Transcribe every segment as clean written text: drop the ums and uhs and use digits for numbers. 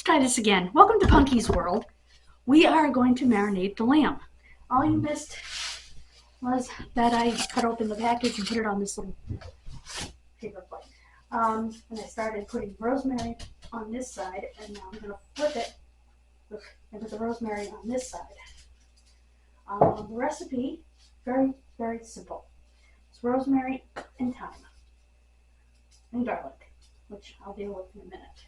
try this again. Welcome to Punky's World. We are going to marinate the lamb. All you missed was that I cut open the package and put it on this little paper plate. And I started putting rosemary on this side, and now I'm going to flip it and put the rosemary on this side. The recipe, very, very simple. It's rosemary and thyme and garlic, which I'll deal with in a minute.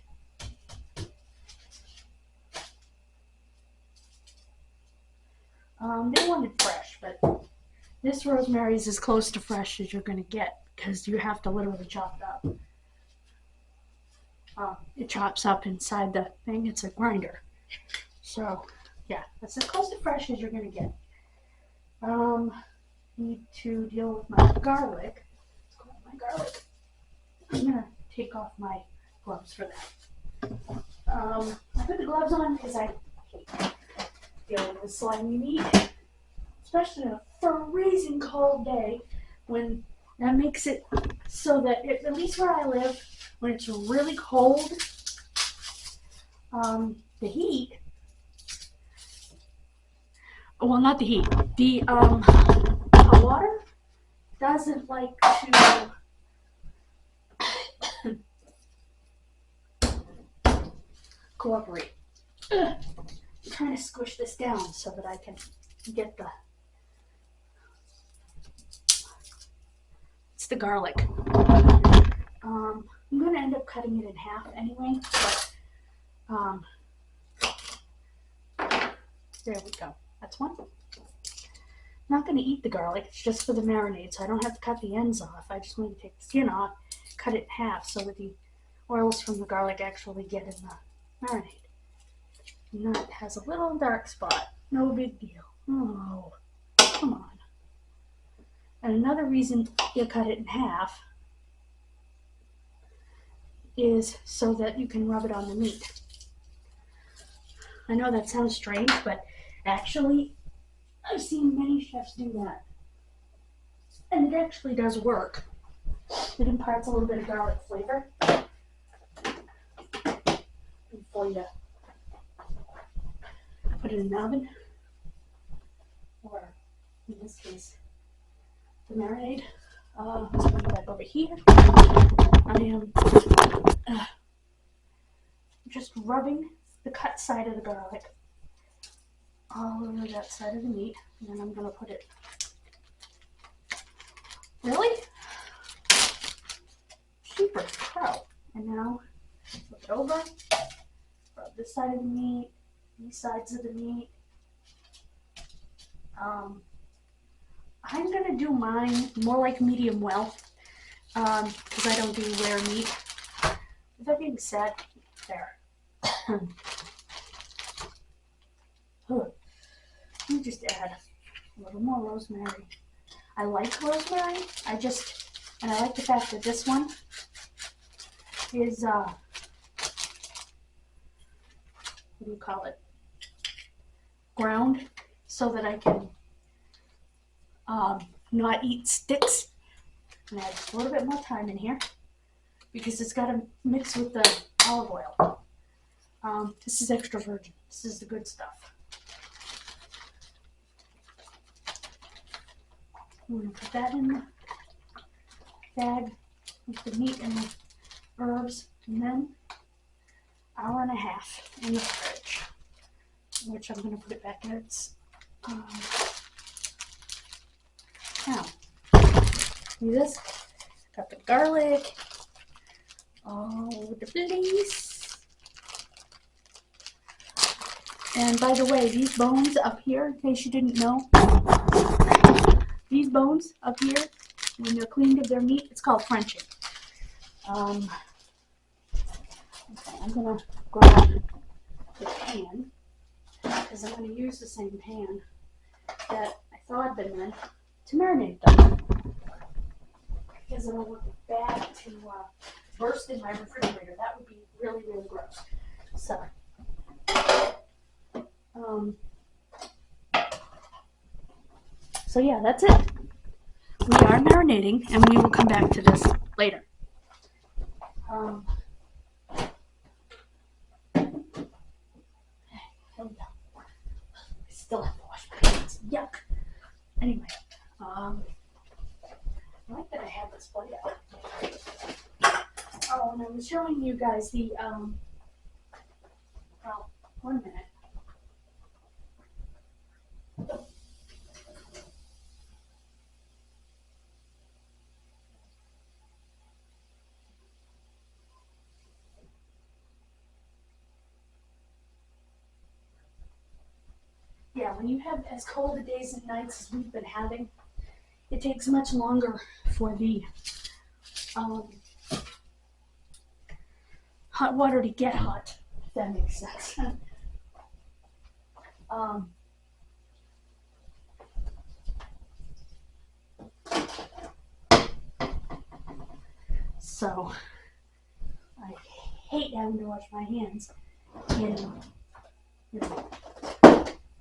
They wanted fresh, but this rosemary is as close to fresh as you're going to get because you have to literally chop it up. It chops up inside the thing. It's a grinder. So, yeah, that's as close to fresh as you're going to get. Need to deal with my garlic. I'm going to take off my gloves for that. I put the gloves on because I hate dealing with slimy meat, especially on a freezing cold day when that makes it so that, at least where I live, when it's really cold, the heat, well, not the heat, the water doesn't like to cooperate. I'm trying to squish this down so that I can get it's the garlic. I'm going to end up cutting it in half anyway, but there we go. That's one. I'm not going to eat the garlic. It's just for the marinade, so I don't have to cut the ends off. I just want to take the skin off, cut it in half so that the oils from the garlic actually get in the marinade. And that has a little dark spot. No big deal. Oh, come on. And another reason you cut it in half is so that you can rub it on the meat. I know that sounds strange, but actually, I've seen many chefs do that. And it actually does work. It imparts a little bit of garlic flavor before you put it in the oven, or in this case, the marinade. Let's bring it back over here. I am just rubbing the cut side of the garlic all over that side of the meat, and then I'm going to put it. Really? Super pro. And now flip it over, rub this side of the meat, these sides of the meat. I'm going to do mine more like medium well, because I don't do rare meat. With that being said, there. Let me just add a little more rosemary. I like rosemary. And I like the fact that this one is, what do you call it? Ground, so that I can not eat sticks. And add a little bit more thyme in here because it's got to mix with the olive oil. This is extra virgin. This is the good stuff. I'm going to put that in the bag with the meat and the herbs, and then hour and a half in the fridge, which I'm going to put it back in its now. See this? Got the garlic all over the place. And by the way, these bones up here, in case you didn't know, these bones up here, when they're cleaned of their meat, it's called Frenching. Okay, I'm going to grab the pan, because I'm going to use the same pan that I thought had been meant to marinate them. Because I don't want the bag to burst in my refrigerator. That would be really, really gross. So yeah, that's it. We are marinating, and we will come back to this later. still have to wash my hands. Yuck. Anyway, I like that I have this plate out. Oh, and I was showing you guys the, well, 1 minute. Yeah, when you have as cold a days and nights as we've been having, it takes much longer for the hot water to get hot, if that makes sense. So I hate having to wash my hands in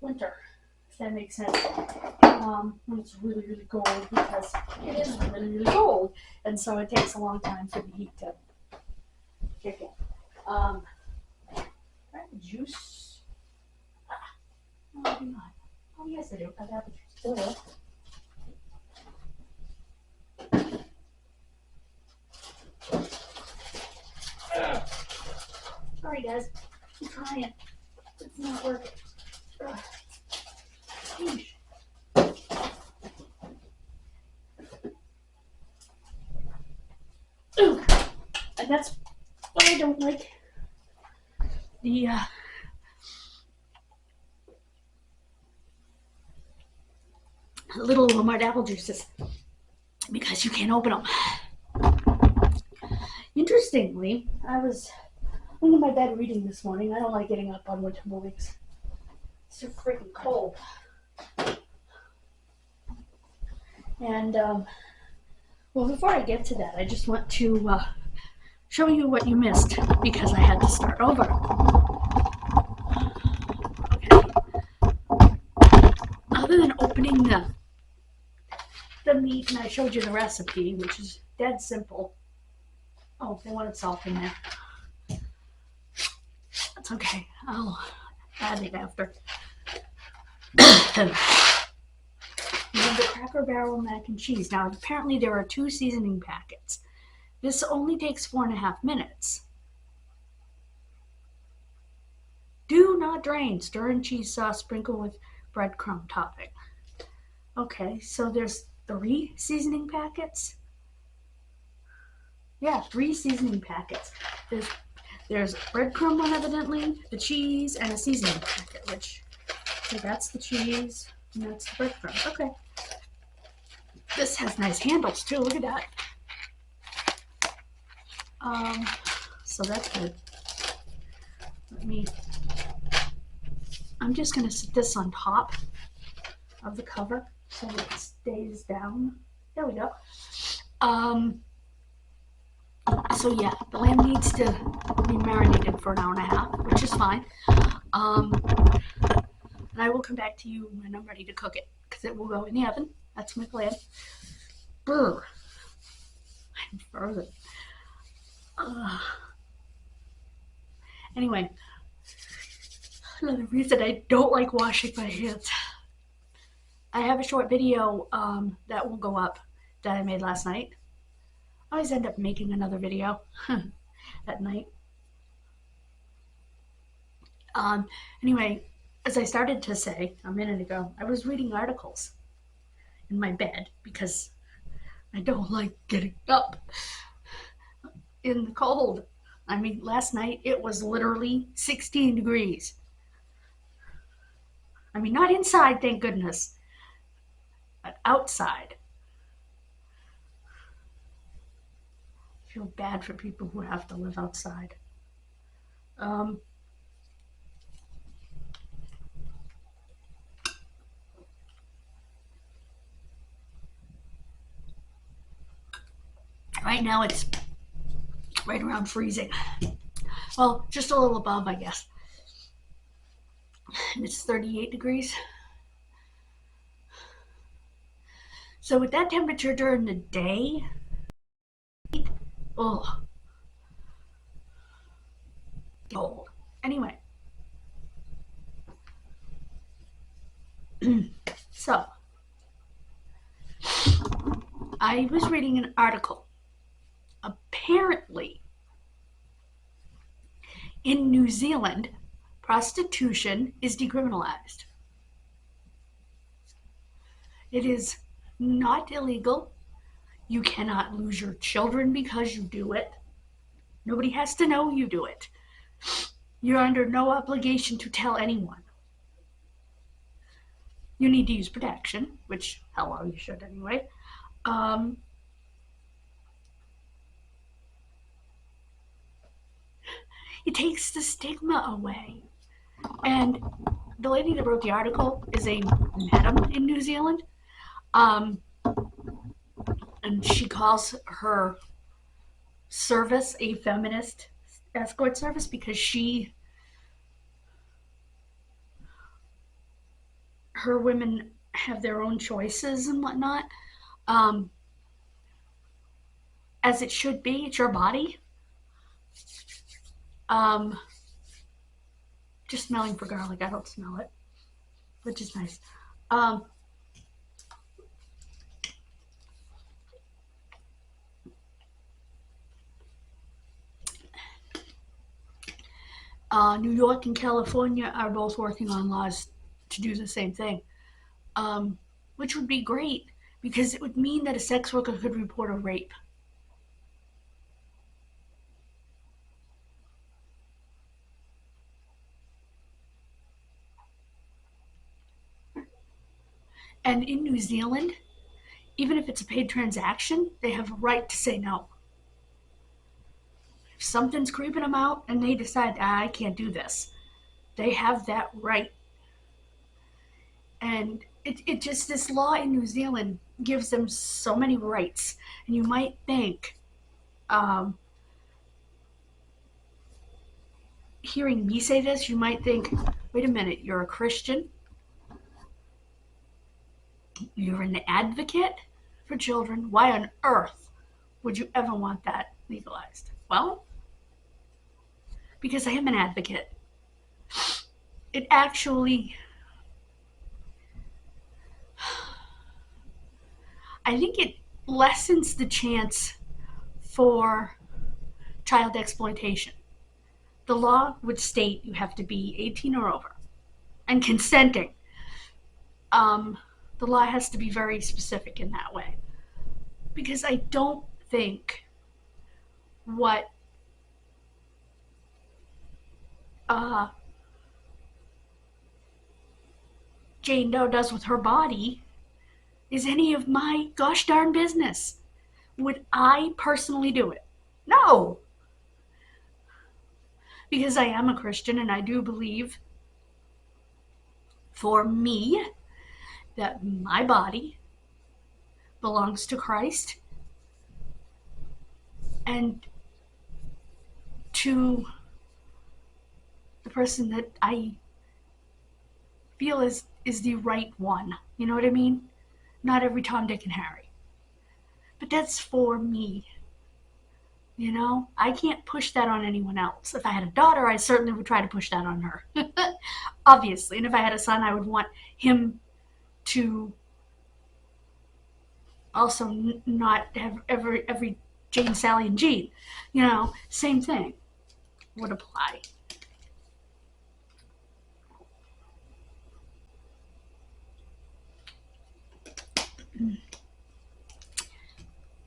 winter, if that makes sense. When it's really, really cold, because it is really, really cold, and so it takes a long time for the heat to kick in. I have juice. No, I do not. Oh, yes, I do. I have juice. Sorry, guys. I'm trying. It's not working. Sheesh. Ooh. And that's what I don't like. The little Walmart apple juices, because you can't open them. Interestingly, I was in my bed reading this morning. I don't like getting up on winter mornings. It's so freaking cold. And well, before I get to that, I just want to show you what you missed, because I had to start over. Okay. Other than opening the meat, and I showed you the recipe, which is dead simple. Oh, they wanted salt in there. That's okay. I'll add it after. You have the Cracker Barrel mac and cheese. Now, apparently there are 2 seasoning packets. This only takes 4.5 minutes. Do not drain. Stir in cheese sauce. Sprinkle with breadcrumb topping. Okay, so there's 3 seasoning packets. Yeah, 3 seasoning packets. There's breadcrumb one, evidently, the cheese, and a seasoning packet, which, okay, that's the cheese, and that's the breadcrumb. Okay. This has nice handles, too. Look at that. So that's good. I'm just going to sit this on top of the cover so it stays down. There we go. So yeah, the lamb needs to be marinated for 1.5 hours, which is fine. And I will come back to you when I'm ready to cook it, because it will go in the oven. That's my plan. Brr. I'm frozen. Anyway, another reason I don't like washing my hands. I have a short video that will go up that I made last night. I always end up making another video at night. Anyway, as I started to say a minute ago, I was reading articles in my bed because I don't like getting up in the cold. I mean, last night it was literally 16 degrees. I mean, not inside, thank goodness, but outside. I feel bad for people who have to live outside. Right now it's right around freezing. Well, just a little above, I guess. And it's 38 degrees. So with that temperature during the day, oh, cold. Anyway, So, I was reading an article. Apparently, in New Zealand, prostitution is decriminalized. It is not illegal. You cannot lose your children because you do it. Nobody has to know you do it. You're under no obligation to tell anyone. You need to use protection, which, hello, you should anyway. It takes the stigma away. And the lady that wrote the article is a madam in New Zealand. And she calls her service a feminist escort service because her women have their own choices and whatnot. As it should be, it's your body. Just smelling for garlic, I don't smell it, which is nice. New York and California are both working on laws to do the same thing, which would be great because it would mean that a sex worker could report a rape. And in New Zealand, even if it's a paid transaction, they have a right to say no. If something's creeping them out and they decide, I can't do this, they have that right. And it just, this law in New Zealand gives them so many rights. And you might think, hearing me say this, you might think, wait a minute, you're a Christian? You're an advocate for children. Why on earth would you ever want that legalized? Well, because I am an advocate. It actually, I think it lessens the chance for child exploitation. The law would state you have to be 18 or over and consenting. The law has to be very specific in that way. Because I don't think what Jane Doe does with her body is any of my gosh darn business. Would I personally do it? No. Because I am a Christian and I do believe, for me, that my body belongs to Christ and to the person that I feel is the right one. You know what I mean? Not every Tom, Dick, and Harry. But that's for me. You know? I can't push that on anyone else. If I had a daughter, I certainly would try to push that on her. Obviously. And if I had a son, I would want him to also not have every Jane, Sally, and Jean. You know, same thing would apply.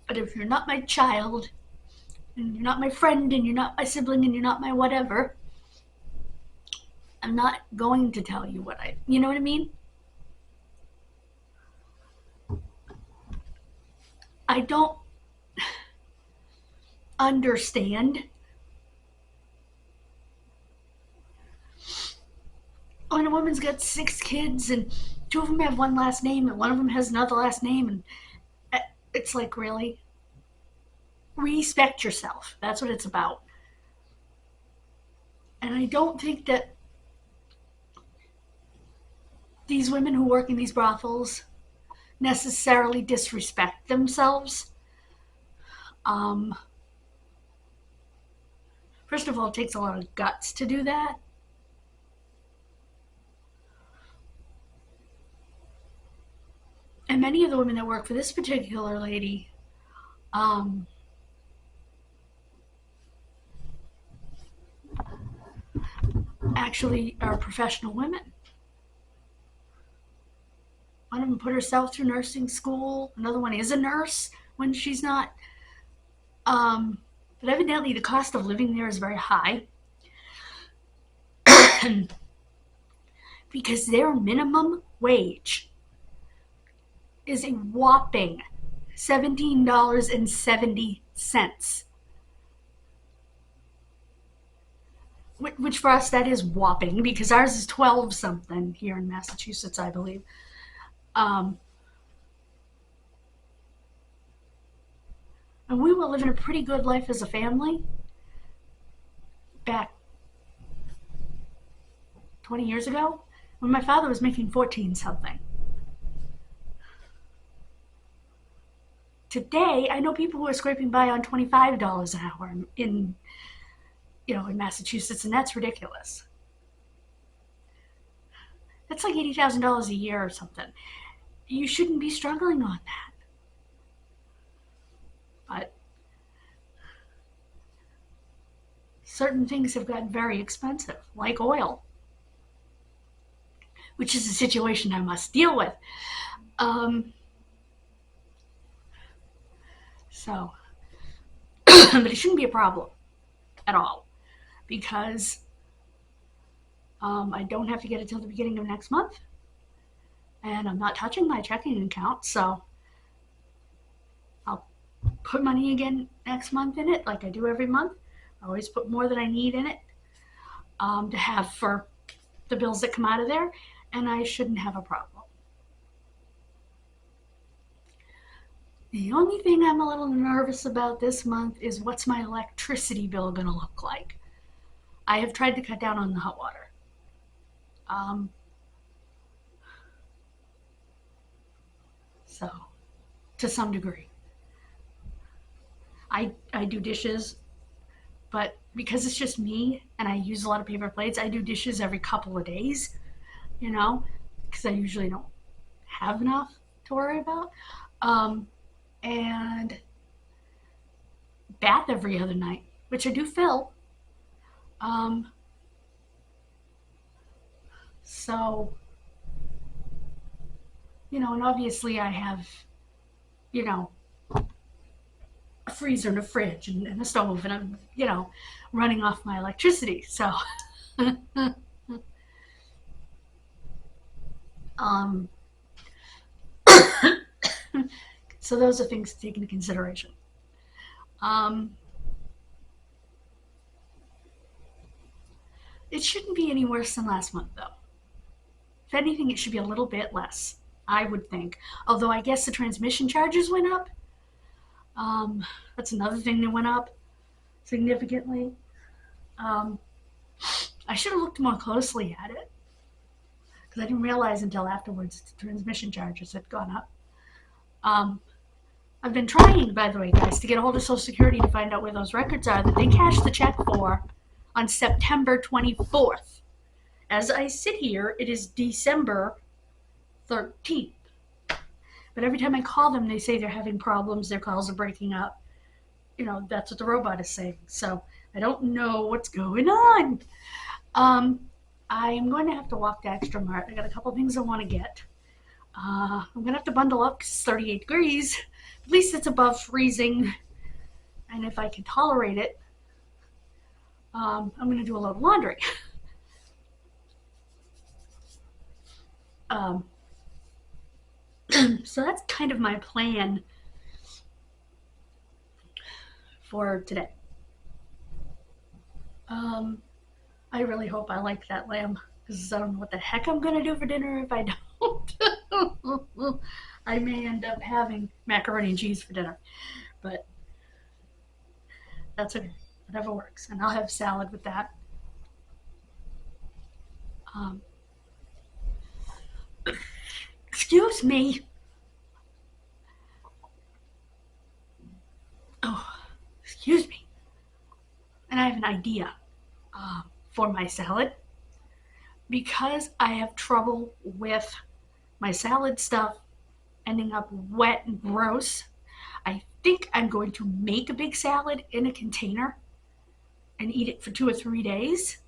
But if you're not my child, and you're not my friend, and you're not my sibling, and you're not my whatever, I'm not going to tell you you know what I mean? I don't understand when a woman's got 6 kids and 2 of them have one last name and one of them has another last name, and it's like, really? Respect yourself. That's what it's about. And I don't think that these women who work in these brothels necessarily disrespect themselves. First of all, it takes a lot of guts to do that. And many of the women that work for this particular lady, actually are professional women. One of them put herself through nursing school. Another one is a nurse when she's not. But evidently the cost of living there is very high. Because their minimum wage is a whopping $17.70. Which for us, that is whopping, because ours is 12 something here in Massachusetts, I believe. And we were living a pretty good life as a family back 20 years ago when my father was making 14 something. Today, I know people who are scraping by on $25 an hour in Massachusetts, and that's ridiculous. That's like $80,000 a year or something. You shouldn't be struggling on that. But certain things have gotten very expensive, like oil, which is a situation I must deal with. But it shouldn't be a problem at all, because I don't have to get it till the beginning of next month, and I'm not touching my checking account, so I'll put money again next month in it like I do every month. I always put more than I need in it to have for the bills that come out of there, and I shouldn't have a problem. The only thing I'm a little nervous about this month is what's my electricity bill going to look like. I have tried to cut down on the hot water. So, to some degree. I do dishes, but because it's just me and I use a lot of paper plates, I do dishes every couple of days, because I usually don't have enough to worry about. And bath every other night, which I do fill. So, and obviously I have, a freezer and a fridge and a stove, and I'm, running off my electricity. So, so those are things to take into consideration. It shouldn't be any worse than last month, though. If anything, it should be a little bit less, I would think. Although I guess the transmission charges went up. That's another thing that went up significantly. I should have looked more closely at it, because I didn't realize until afterwards the transmission charges had gone up. I've been trying, by the way, guys, to get a hold of Social Security to find out where those records are that they cashed the check for on September 24th. As I sit here, it is December 13th. But every time I call them, they say they're having problems, their calls are breaking up. That's what the robot is saying. So I don't know what's going on. I'm going to have to walk to Extra Mart. I got a couple things I want to get. I'm going to have to bundle up because it's 38 degrees. At least it's above freezing. And if I can tolerate it, I'm going to do a load of laundry. So that's kind of my plan for today. I really hope I like that lamb, because I don't know what the heck I'm going to do for dinner if I don't. I may end up having macaroni and cheese for dinner, but that's okay. Whatever works. And I'll have salad with that. Excuse me. Oh, excuse me. And I have an idea for my salad, because I have trouble with my salad stuff ending up wet and gross. I think I'm going to make a big salad in a container and eat it for 2 or 3 days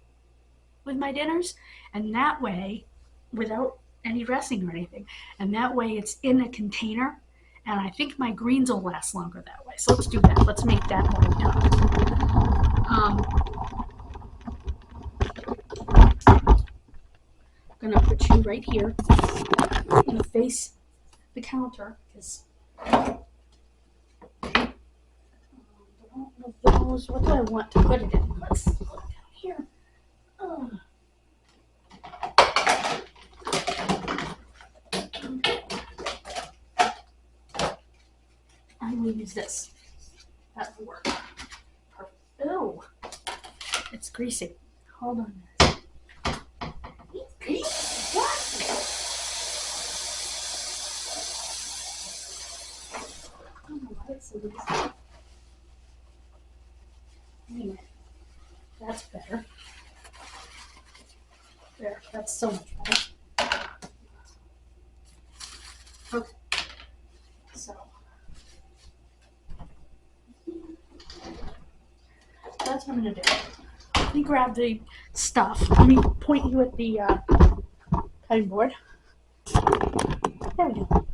with my dinners. And that way, without any dressing or anything, and that way it's in a container. And I think my greens will last longer that way. So let's do that. Let's make that while we talk. I'm gonna put you right here. I'm gonna face the counter because those. What do I want to put it in? Let's put it down here. I will use this. That will work. Perfect. Oh, it's greasy. Hold on. It's greasy. What? I don't know why it's so greasy. Anyway, that's better. There, that's so much better. Okay, so that's what I'm gonna do. Let me grab the stuff. Let me point you at the cutting board. There we go.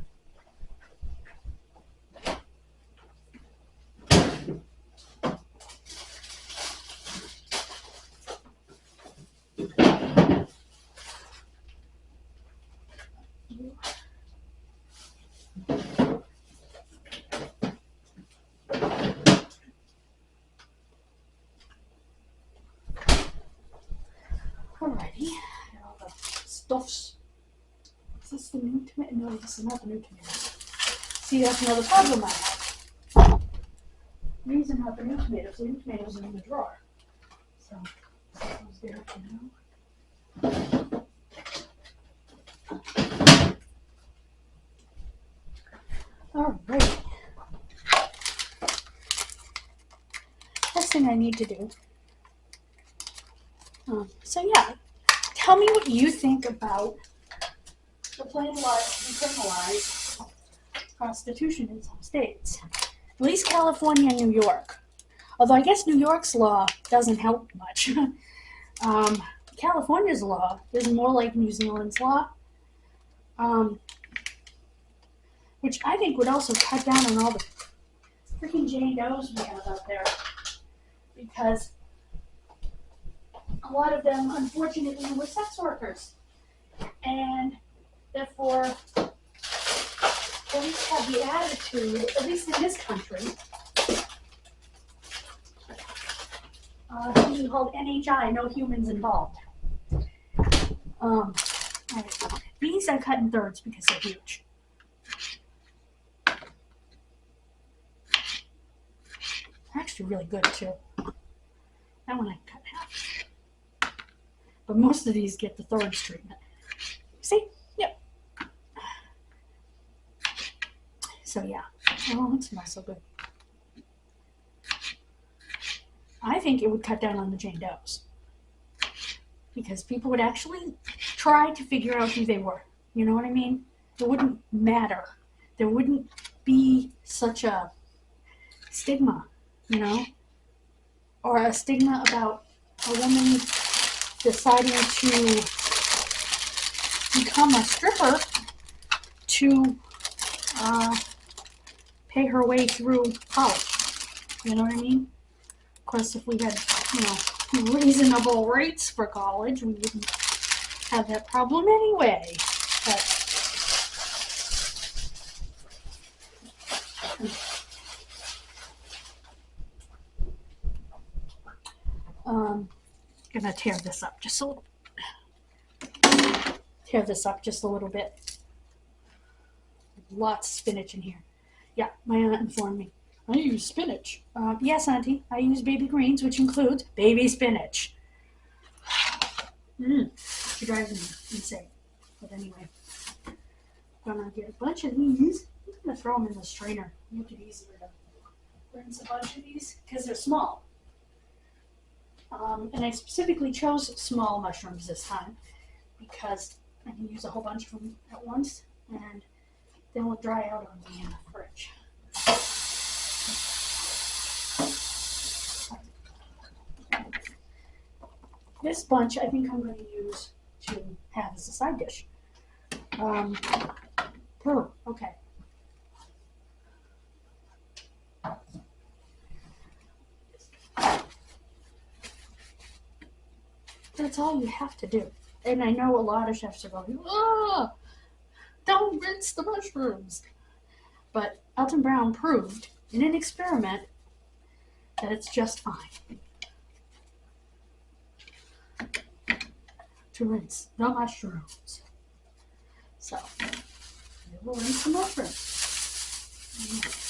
Alrighty, got all the stuffs. Is this the new tomato? No, this is not the new tomato. See, that's another problem I have. These are not the new tomatoes. The new tomatoes are in the drawer. So, those there for now. Alright. First thing I need to do. So yeah, tell me what you think about the plain law to decriminalize prostitution in some states. At least California and New York. Although I guess New York's law doesn't help much. California's law is more like New Zealand's law. Which I think would also cut down on all the freaking Jane Does we have out there. Because a lot of them, unfortunately, were sex workers. And therefore, police have the attitude, at least in this country, something called NHI, no humans involved. Right. These I cut in thirds because they're huge. They're actually really good too. That one I cut in half. But most of these get the thirds treatment. See? Yep. So yeah. Oh, it smells so good. I think it would cut down on the Jane Does. Because people would actually try to figure out who they were. You know what I mean? It wouldn't matter. There wouldn't be such a stigma, you know? Or a stigma about a woman deciding to become a stripper to pay her way through college. You know what I mean? Of course, if we had, you know, reasonable rates for college, we wouldn't have that problem anyway. But gonna tear this up just a little. Tear this up just a little bit. Lots of spinach in here. Yeah, my aunt informed me. I use spinach. Yes, Auntie, I use baby greens, which includes baby spinach. She drives me insane. But anyway, I'm gonna get a bunch of these. I'm gonna throw them in the strainer. Make it easier to rinse a bunch of these because they're small. And I specifically chose small mushrooms this time because I can use a whole bunch of them at once, and Then we'll dry out on the fridge. This bunch I think I'm going to use to have as a side dish. Okay. That's all you have to do. And I know a lot of chefs are going, oh, don't rinse the mushrooms. But Alton Brown proved in an experiment that it's just fine to rinse the mushrooms. So, we'll rinse the mushrooms.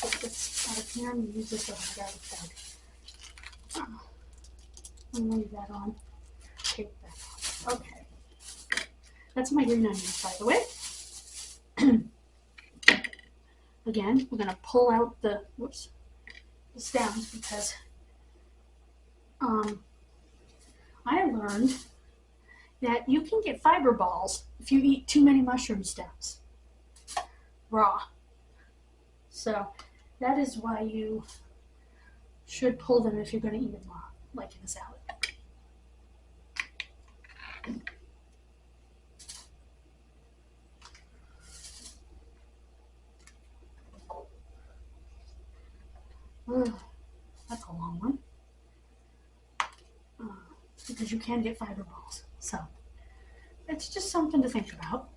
Get this out of here and use this as a garlic bag. I'm going to leave that on. Take that off. Okay. That's my green onions, by the way. Again, we're going to pull out the stems because I learned that you can get fiber balls if you eat too many mushroom stems raw. So that is why you should pull them if you're going to eat them raw, like in a salad. That's a long one. Because you can get fiber balls. So it's just something to think about.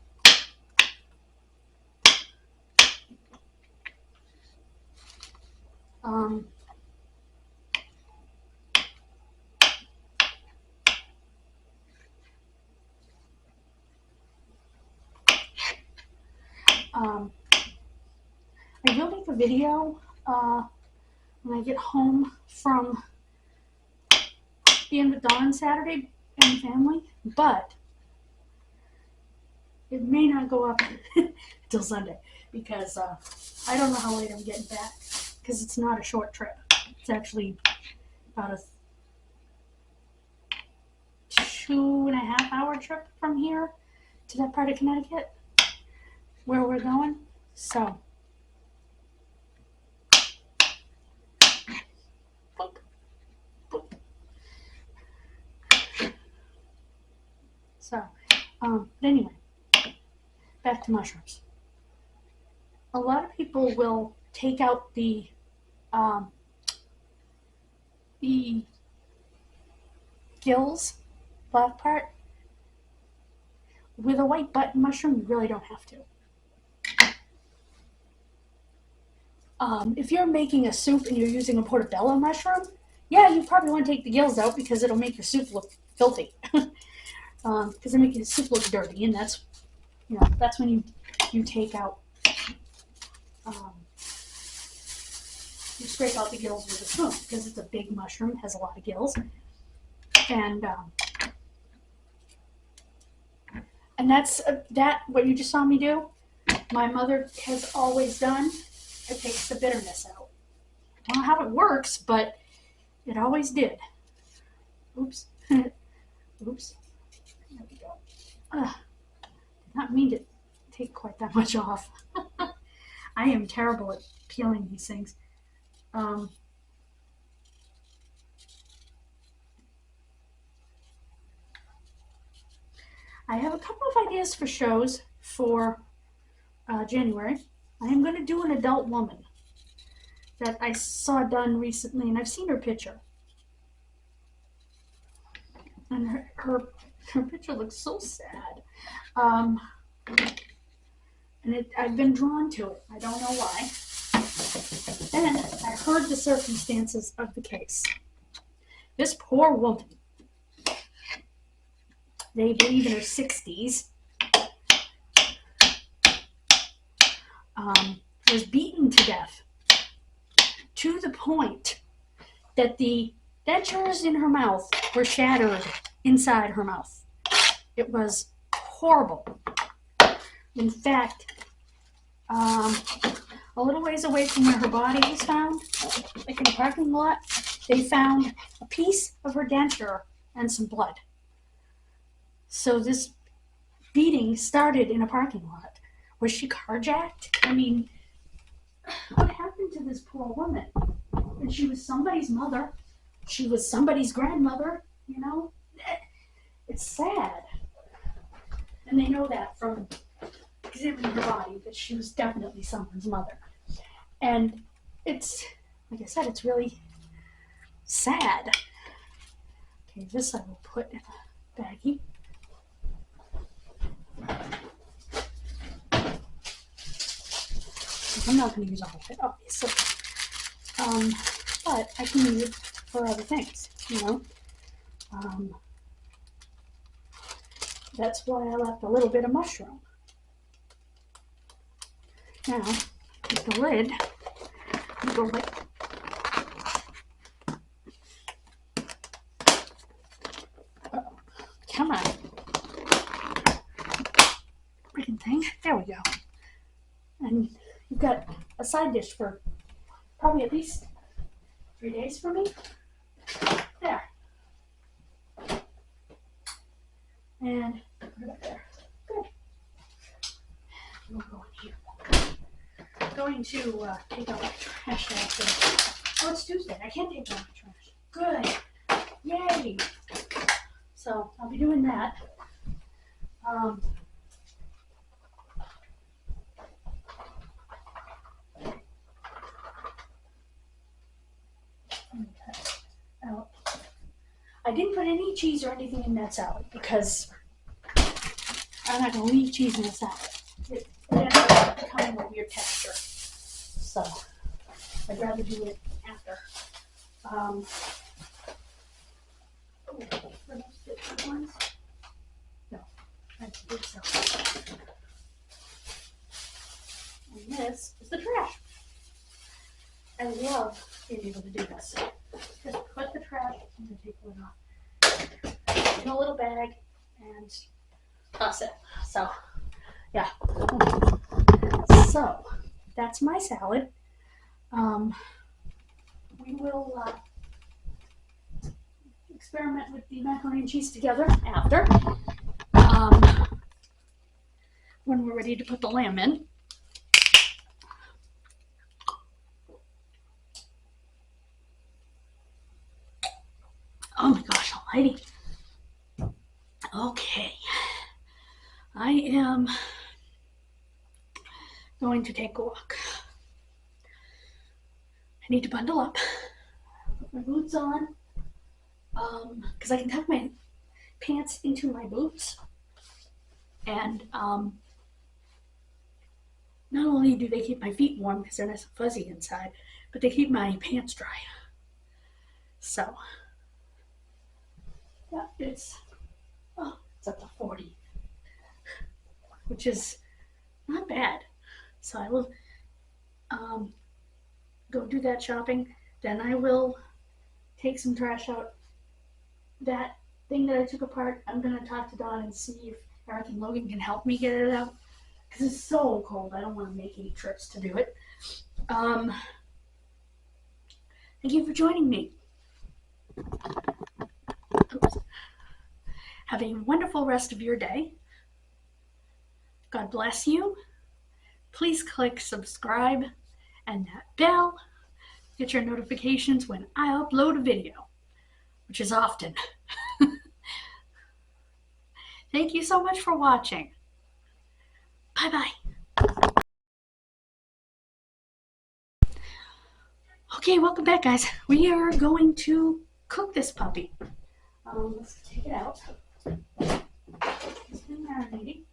I will make a video when I get home from being with Dawn Saturday and family, but it may not go up until Sunday because I don't know how late I'm getting back because it's not a short trip. It's actually about a 2.5 hour trip from here to that part of Connecticut where we're going. So but anyway, back to mushrooms. A lot of people will take out the gills, black part. With a white button mushroom, you really don't have to. If you're making a soup and you're using a portobello mushroom, yeah, you probably want to take the gills out because it'll make your soup look filthy. Because it makes your soup look dirty, and that's when you take out, you scrape out the gills with a spoon because it's a big mushroom, has a lot of gills, and that's what you just saw me do. My mother has always done. It takes the bitterness out. I don't know how it works, but it always did. Oops. Oops. There we go. Did not mean to take quite that much off. I am terrible at peeling these things. I have a couple of ideas for shows for January. I am going to do an adult woman that I saw done recently, and I've seen her picture. And her picture looks so sad. And I've been drawn to it. I don't know why. Then I heard the circumstances of the case. This poor woman, they believe in her 60s, was beaten to death to the point that the dentures in her mouth were shattered inside her mouth. It was horrible. In fact, a little ways away from where her body was found, like in a parking lot, they found a piece of her denture and some blood. So this beating started in a parking lot Was she carjacked? I mean, what happened to this poor woman? And she was somebody's mother. She was somebody's grandmother, you know? It's sad. And they know that from examining her body, that she was definitely someone's mother. And it's, like I said, it's really sad. Okay, this I will put in a baggie. I'm not going to use all of it, obviously. But I can use it for other things, you know. That's why I left a little bit of mushroom. Now, with the lid, you go like, come on. Freaking thing. There we go. And you've got a side dish for probably at least 3 days for me. There. And put it up there. Good. We'll go in here. I'm going to take out my trash after. Oh, it's Tuesday. I can't take out my trash. Good. Yay. So I'll be doing that. Out. I didn't put any cheese or anything in that salad because I'm not going to leave cheese in a salad. It ends up becoming a weird texture. So I'd rather do it after. Oh, were those different ones? No, I think so. And this is the trash. I love being able to do this. Just put the trash, I'm going to take the lid off, in a little bag and toss it. So, yeah. So, that's my salad. We will experiment with the macaroni and cheese together after, when we're ready to put the lamb in. Oh my gosh almighty. Okay. I am going to take a walk. I need to bundle up, put my boots on, because I can tuck my pants into my boots. And not only do they keep my feet warm because they're nice and fuzzy inside, but they keep my pants dry. So, yeah, it's up to 40, which is not bad. So I will go do that shopping. Then I will take some trash out. That thing that I took apart, I'm going to talk to Dawn and see if Eric and Logan can help me get it out. Because it's so cold. I don't want to make any trips to do it. Thank you for joining me. Oops. Have a wonderful rest of your day. God bless you. Please click subscribe and that bell. Get your notifications when I upload a video, which is often. Thank you so much for watching. Bye-bye. Okay, welcome back, guys. We are going to cook this puppy. Let's take it out. It's been marinating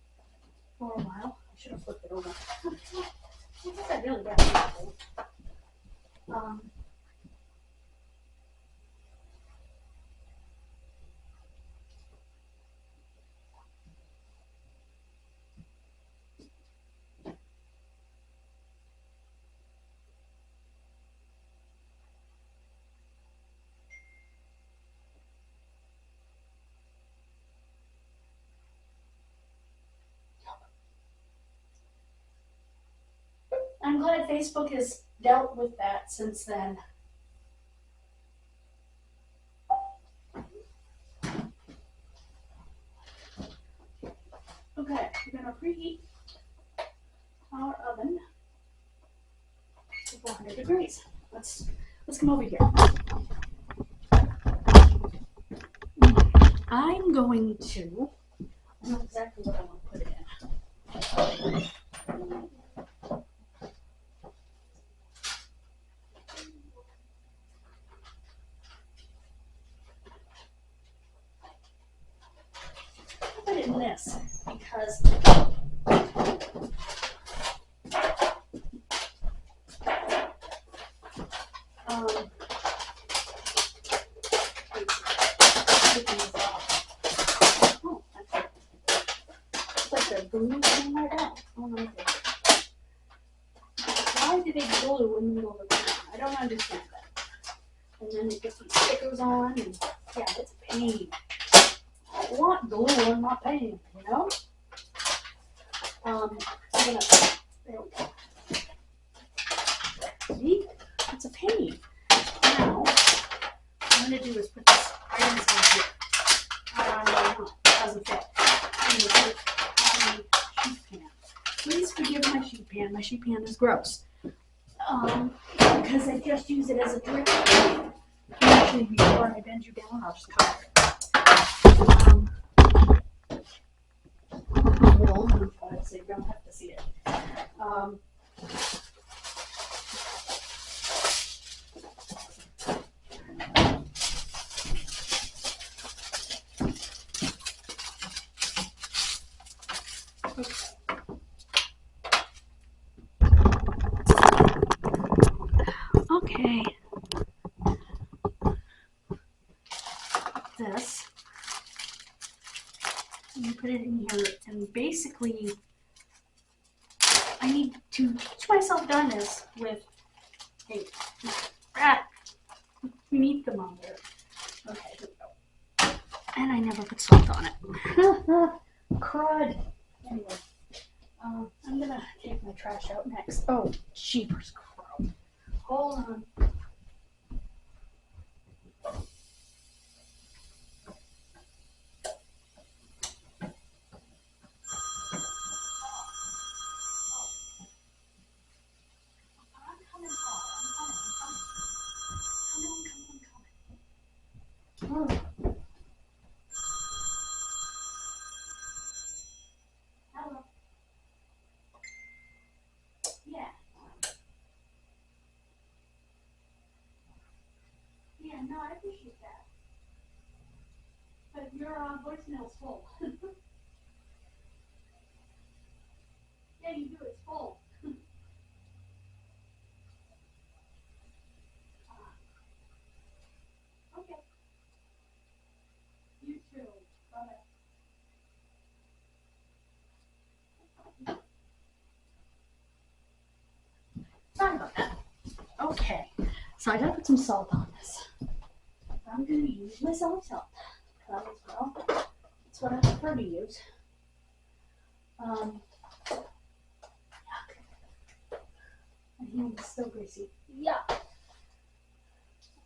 for a while. I should have flipped it over. I guess I really got it. I'm glad Facebook has dealt with that since then. Okay, we're gonna preheat our oven to 400 degrees. Let's come over here. I'm going to, I know exactly what I want to put it in. I'll put it in this because glue thing like that. Oh my goodness. Why do they glue in the middle of the pan? I don't understand that. And then they get these stickers on, and yeah, it's a pain. I want glue on my pan, you know? I'm gonna, there we go. See? It's a pain. Now, what I'm gonna do is put this right inside here. No, it doesn't fit. I'm gonna put it on my sheet pan. Please forgive my sheet pan. My sheet pan is gross. Because I just use it as a drip. Actually, before I bend you down, I'll just cover it. So you don't have to see it. Okay. This. You put it in here, and basically, I need to teach myself done this with a rat meat thermometer. Okay, here we go. And I never put salt on it. Crud. Anyway, I'm gonna take my trash out next. Oh, jeepers crow. Hold on. Oh. Hello. Yeah. Yeah, no, I appreciate that. But your voicemail's full. Yeah, you do. It's full. Okay. You too. Bye-bye. Sorry about that. Okay. So I gotta put some salt on this. I'm gonna use my salt. Well, that's what I prefer to use. My hand is so greasy. Yeah.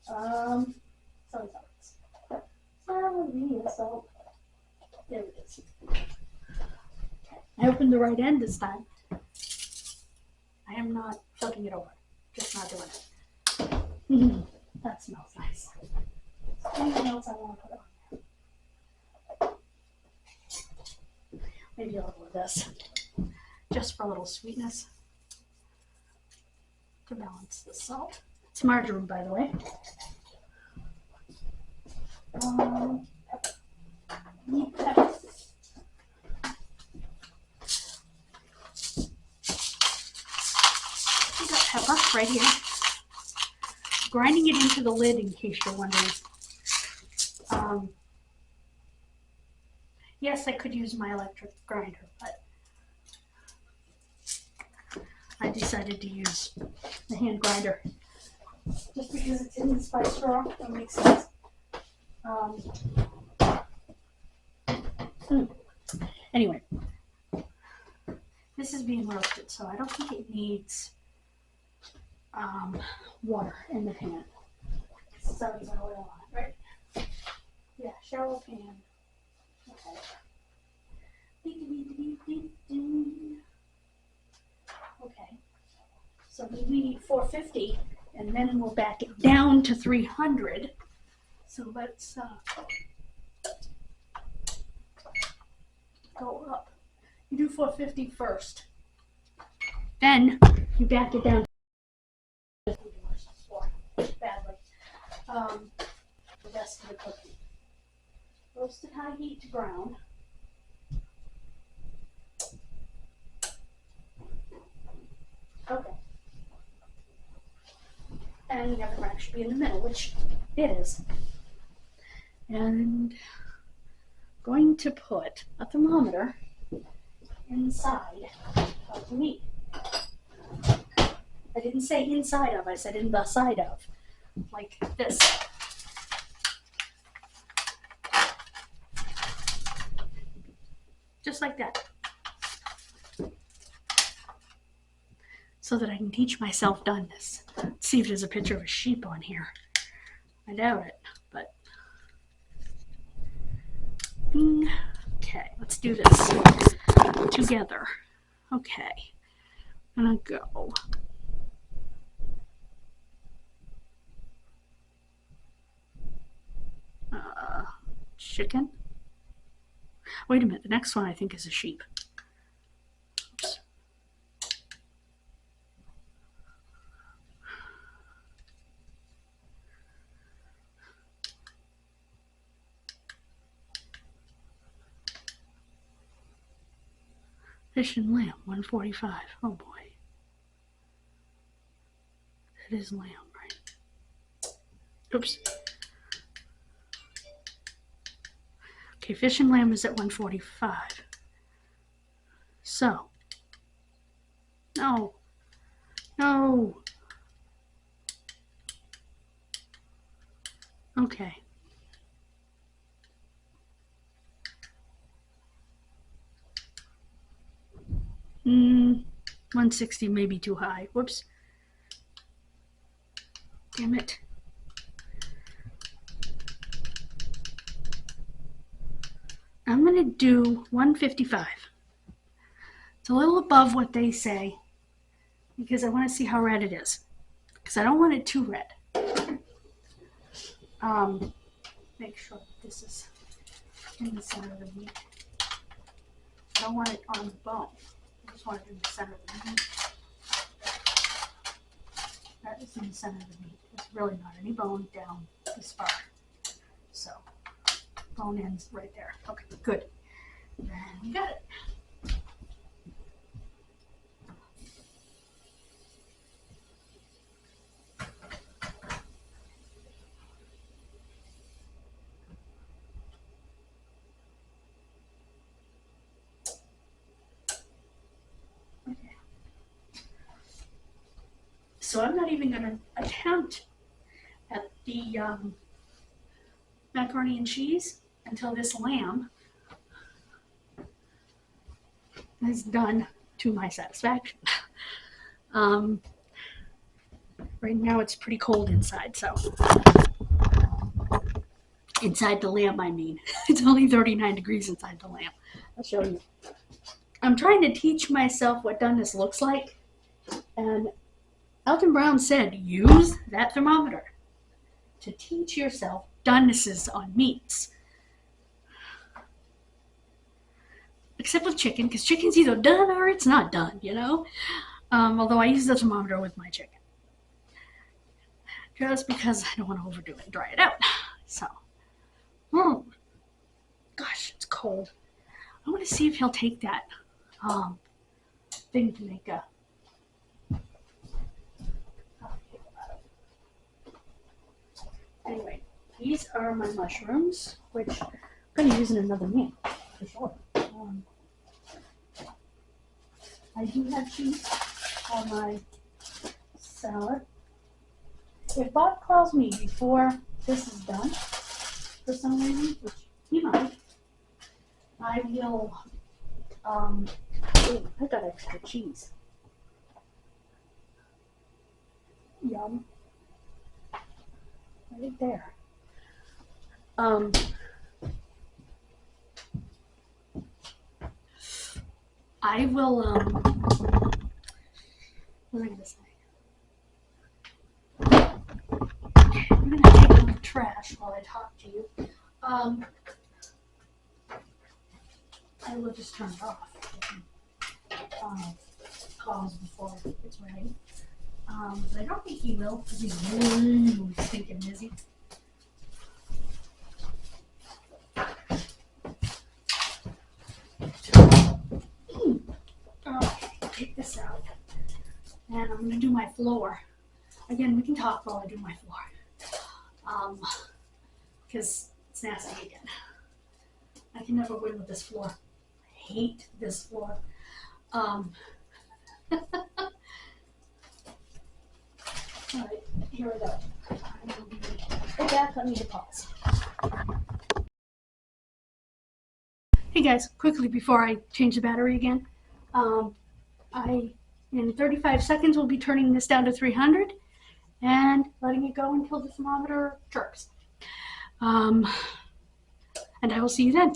Sorry. Salt. There it is. Okay. I opened the right end this time. I am not flipping it over. Just not doing it. That smells nice. Anything else I want to put on there? Maybe a little of this. Just for a little sweetness. To balance the salt. It's margarine, by the way. Need pepper. We got pepper right here. Grinding it into the lid in case you're wondering. Yes, I could use my electric grinder, but I decided to use the hand grinder just because it's in the spice drawer. That makes sense. Anyway, this is being roasted, so I don't think it needs water in the pan. It's already got oil on it, right? Yeah, shallow pan. Okay. So we need 450, and then we'll back it down to 300. So let's go up. You do 450 first. Then you back it down to badly. The rest of the cookie. Roast at high heat to brown. Okay. And the other rack should be in the middle, which it is. And going to put a thermometer inside of the meat. I didn't say inside of, I said in the side of, like this. Just like that. So that I can teach myself doneness. Let's see if there's a picture of a sheep on here. I doubt it, but. Okay, let's do this together. Okay, I'm gonna go. Chicken. Wait a minute, the next one I think is a sheep. Oops. Fish and lamb, 145. Oh boy. That is lamb, right? Oops. Okay, fish and lamb is at 145. So, no. Okay. Hmm, 160 may be too high. Whoops. Damn it. I'm going to do 155. It's a little above what they say because I want to see how red it is. Because I don't want it too red. Make sure that this is in the center of the meat. I don't want it on the bone. I just want it in the center of the meat. That is in the center of the meat. There's really not any bone down this far. So, bone ends right there. Okay, good. And you got it. So I'm not even going to attempt at the macaroni and cheese until this lamb is done to my satisfaction. Right now it's pretty cold inside, so inside the lamb, I mean. It's only 39 degrees inside the lamb. I'll show you. I'm trying to teach myself what doneness looks like, and Alton Brown said, use that thermometer to teach yourself donenesses on meats. Except with chicken, because chicken's either done or it's not done, you know? Although I use the thermometer with my chicken. Just because I don't want to overdo it and dry it out. So, gosh, it's cold. I want to see if he'll take that thing to make a Anyway, these are my mushrooms, which I'm going to use in another meal, for sure. I do have cheese on my salad. If Bob calls me before this is done, for some reason, which he might, I will, I got extra cheese. Yum. Right there. I will, what was I going to say? wash while I talk to you. I will just turn it off. Pause before it's ready. But I don't think he will because he's really stinking busy. Take this out. And I'm going to do my floor. Again, we can talk while I do my floor. Because it's nasty again. I can never win with this floor. I hate this floor. Alright, here we go. Go back, let me hit pause. Hey guys, quickly before I change the battery again, in 35 seconds will be turning this down to 300 and letting it go until the thermometer chirps. And I will see you then.